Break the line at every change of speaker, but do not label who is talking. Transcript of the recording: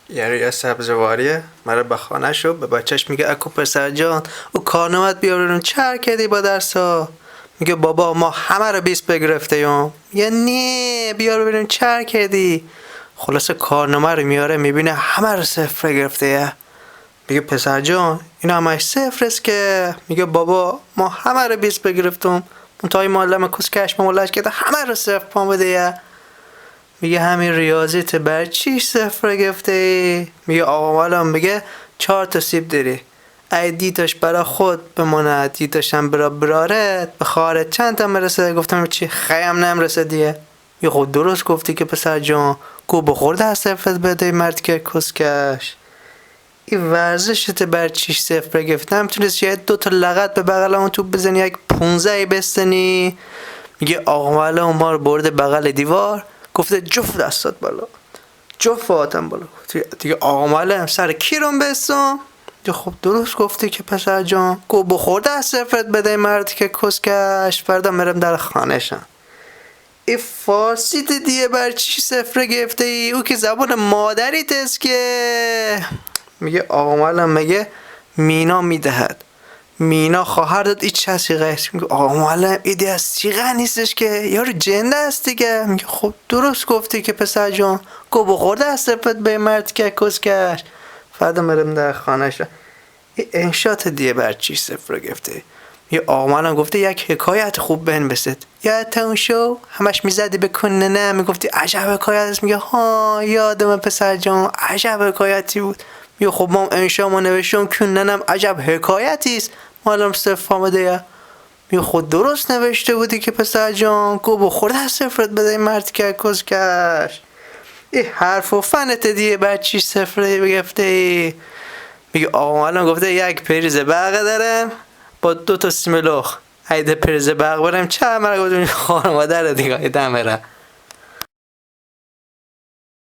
یعنی یه سبزواریه مرا به خانه شو به بچهش میگه اکو پسر جان او کارنامت بیارون چر کردی با درسا. میگه بابا ما همه رو 20 بگرفته یم. یا نه بیار ببینیم چر کردی. خلاصه کارنامه رو میاره میبینه همه رو صفر گرفته یه. میگه پسر جان این همش صفر است که. میگه بابا ما همه رو 20 بگرفتم منتهای معلم کسکش مولش کرده همه رو صفر پا بده یه. میگه همین ریاضیت بر چی صفر گرفته؟ میگه آقا معلم میگه 4 تا سیب داری ای دیتاش برا خود بمونه دیتاش هم برا برارت به خواهرت چند تا مرسه. گفتم چی خیم نمرسه دیگه. یه خود درست گفتی که پسر جان گو بخورده از صفرت بده مرد که کسکش. این ورزشت بر چیش صفر گرفته نمیتونست یه 2 تا لغت به بغل اون تو بزنی یک 15 بستنی. میگه آقا معلم ما رو برده بغل دیوار گفته جفت دستات بالا جفت آتم بالا. دیگه آقا معلم سر کی رو بستم؟ دیگه خب درست گفتی که پسر جان گو بخورده از صفرت بده مرد که کسکش فردا مرم در خانهشم. این فارسی دیگه بر چی صفر گرفته ای؟ او که زبان مادریت است که. میگه آقا معلم میگه مینا میدهد مینا خواهر داد ایچ چه سیغه است. میگه آقا معلم ایده از سیغه نیستش که یارو جنده است دیگه. میگه خب درست گفتی که پسر جان گو بخورده از سپت به مرد که کسکش فردا مرم در خانه شد. این انشات دیگه بر چی صفر گفته. یه آقا معلم گفته یک حکایت خوب بنویسید یادتون شو همش میزدی به کنه نه میگفتی عجب حکایت است. میگه ها یادم پسر جان عجب حکایتی بود. میگه خب ما انشامو نوشتم کننم عجب حکایتی است معلم صفر آمده یا. میگه خود درست نوشته بودی که پسر جان گو بخورده از صفرت بده مرد که کسکش. این حرف و فنت دیگه بر چی صفر بگفته. میگه آقا معلم گفته یک پریز برق دارم با 2 تا سیملخ ایده پریز برق برم چه مرا گفتم خانواده رو دیگه ایده میره.